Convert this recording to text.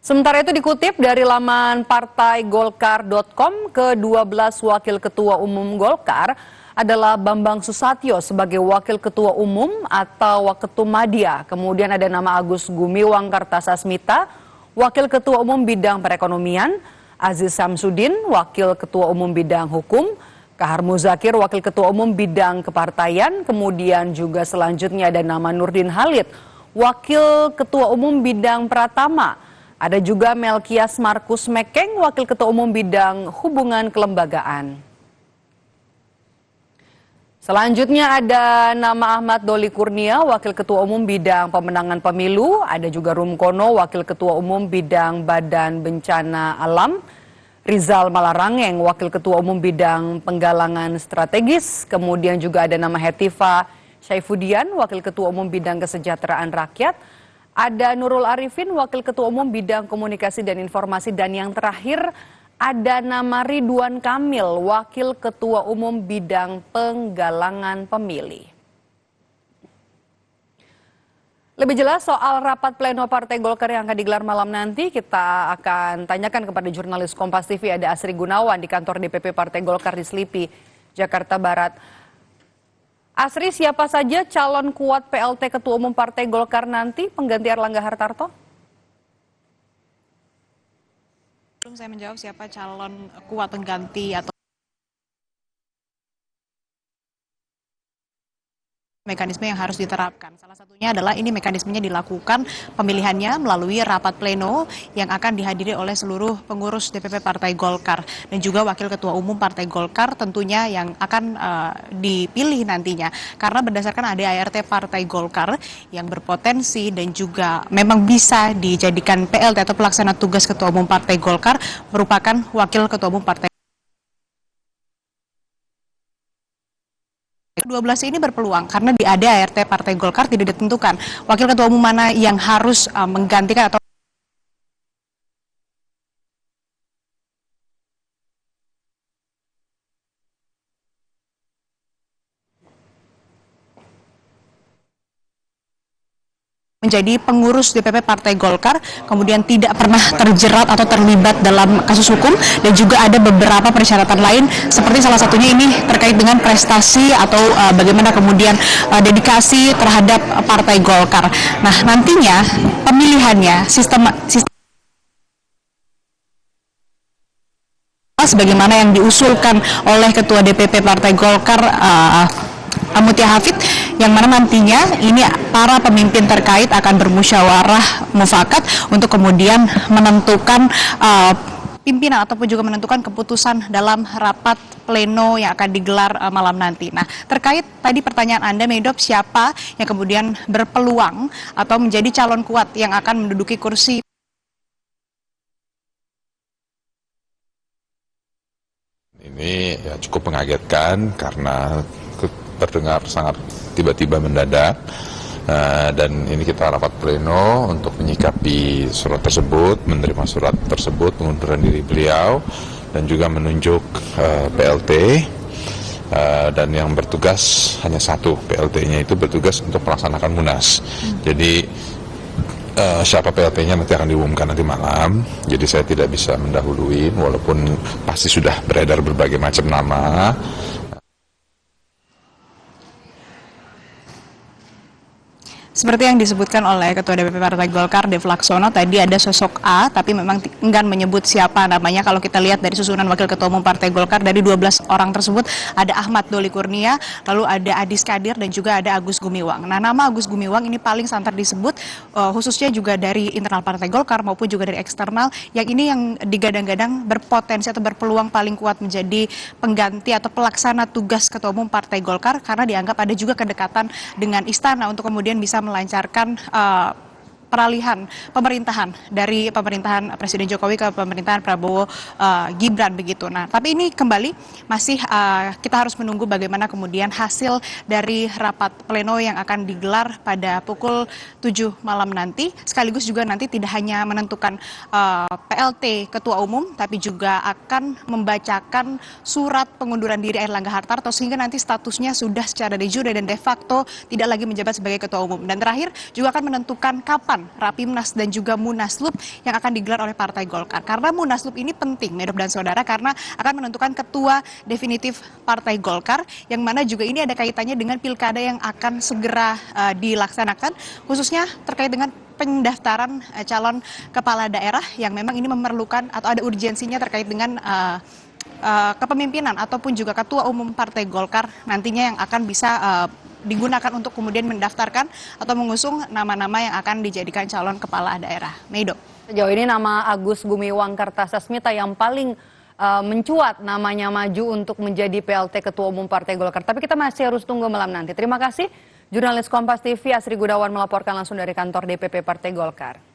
Sementara itu dikutip dari laman partaigolkar.com, ke-12 Wakil Ketua Umum Golkar adalah Bambang Susatyo sebagai Wakil Ketua Umum atau Waketumadya. Kemudian ada nama Agus Gumiwang Kartasasmita, Wakil Ketua Umum Bidang Perekonomian, Aziz Samsudin, Wakil Ketua Umum Bidang Hukum, Kahar Muzakir, Wakil Ketua Umum Bidang Kepartaian, kemudian juga selanjutnya ada nama Nurdin Halid, Wakil Ketua Umum Bidang Pratama. Ada juga Melkias Markus Mekeng, Wakil Ketua Umum Bidang Hubungan Kelembagaan. Selanjutnya ada nama Ahmad Doli Kurnia, Wakil Ketua Umum Bidang Pemenangan Pemilu. Ada juga Rumkono, Wakil Ketua Umum Bidang Badan Bencana Alam. Rizal Malarangeng, Wakil Ketua Umum Bidang Penggalangan Strategis. Kemudian juga ada nama Hetiva Syaifudian, Wakil Ketua Umum Bidang Kesejahteraan Rakyat. Ada Nurul Arifin, Wakil Ketua Umum Bidang Komunikasi dan Informasi. Dan yang terakhir ada nama Ridwan Kamil, Wakil Ketua Umum Bidang Penggalangan Pemilih. Lebih jelas soal rapat pleno Partai Golkar yang akan digelar malam nanti, kita akan tanyakan kepada jurnalis Kompas TV, ada Asri Gunawan di kantor DPP Partai Golkar di Selipi, Jakarta Barat. Asri, siapa saja calon kuat PLT Ketua Umum Partai Golkar nanti pengganti Erlangga Hartarto? Belum saya menjawab siapa calon kuat pengganti atau mekanisme yang harus diterapkan. Salah satunya adalah ini mekanismenya dilakukan pemilihannya melalui rapat pleno yang akan dihadiri oleh seluruh pengurus DPP Partai Golkar dan juga Wakil Ketua Umum Partai Golkar tentunya yang akan dipilih nantinya. Karena berdasarkan ADART Partai Golkar yang berpotensi dan juga memang bisa dijadikan PLT atau pelaksana tugas Ketua Umum Partai Golkar merupakan Wakil Ketua Umum Partai 12 ini berpeluang karena di ADART Partai Golkar tidak ditentukan wakil ketua umum mana yang harus menggantikan atau menjadi pengurus DPP Partai Golkar, kemudian tidak pernah terjerat atau terlibat dalam kasus hukum, dan juga ada beberapa persyaratan lain, seperti salah satunya ini terkait dengan prestasi atau bagaimana kemudian dedikasi terhadap Partai Golkar. Nah, nantinya pemilihannya sistem sebagaimana yang diusulkan oleh Ketua DPP Partai Golkar Mutia Hafid, yang mana nantinya ini para pemimpin terkait akan bermusyawarah mufakat untuk kemudian menentukan pimpinan ataupun juga menentukan keputusan dalam rapat pleno yang akan digelar malam nanti. Nah, terkait tadi pertanyaan Anda, Medop, siapa yang kemudian berpeluang atau menjadi calon kuat yang akan menduduki kursi? Ini ya cukup mengagetkan karena terdengar sangat tiba-tiba mendadak, dan ini kita rapat pleno untuk menyikapi surat tersebut, menerima surat tersebut, pengunduran diri beliau, dan juga menunjuk PLT, dan yang bertugas hanya satu, PLT-nya itu bertugas untuk melaksanakan Munas. Jadi siapa PLT-nya nanti akan diumumkan nanti malam, jadi saya tidak bisa mendahului walaupun pasti sudah beredar berbagai macam nama. Seperti yang disebutkan oleh Ketua DPP Partai Golkar, Dev Laksono, tadi ada sosok A, tapi memang enggan menyebut siapa namanya. Kalau kita lihat dari susunan Wakil Ketua Umum Partai Golkar, dari 12 orang tersebut, ada Ahmad Doli Kurnia, lalu ada Adis Kadir, dan juga ada Agus Gumiwang. Nah, nama Agus Gumiwang ini paling santer disebut, khususnya juga dari internal Partai Golkar maupun juga dari eksternal, yang ini yang digadang-gadang berpotensi atau berpeluang paling kuat menjadi pengganti atau pelaksana tugas Ketua Umum Partai Golkar, karena dianggap ada juga kedekatan dengan istana untuk kemudian bisa melancarkan peralihan pemerintahan dari pemerintahan Presiden Jokowi ke pemerintahan Prabowo Gibran begitu. Nah, tapi ini kembali masih kita harus menunggu bagaimana kemudian hasil dari rapat pleno yang akan digelar pada pukul 7 malam nanti. Sekaligus juga nanti tidak hanya menentukan PLT Ketua Umum, tapi juga akan membacakan surat pengunduran diri Erlangga Hartarto sehingga nanti statusnya sudah secara de jure dan de facto tidak lagi menjabat sebagai Ketua Umum. Dan terakhir juga akan menentukan kapan tahapan Rapimnas dan juga Munaslup yang akan digelar oleh Partai Golkar. Karena Munaslup ini penting, Medok dan Saudara, karena akan menentukan ketua definitif Partai Golkar, yang mana juga ini ada kaitannya dengan pilkada yang akan segera dilaksanakan, khususnya terkait dengan pendaftaran calon kepala daerah yang memang ini memerlukan atau ada urgensinya terkait dengan kepemimpinan ataupun juga ketua umum Partai Golkar nantinya yang akan bisa digunakan untuk kemudian mendaftarkan atau mengusung nama-nama yang akan dijadikan calon kepala daerah. Meido. Sejauh ini nama Agus Gumiwang Kartasasmita yang paling mencuat namanya maju untuk menjadi PLT Ketua Umum Partai Golkar. Tapi kita masih harus tunggu malam nanti. Terima kasih. Jurnalis Kompas TV Asri Gudawan melaporkan langsung dari kantor DPP Partai Golkar.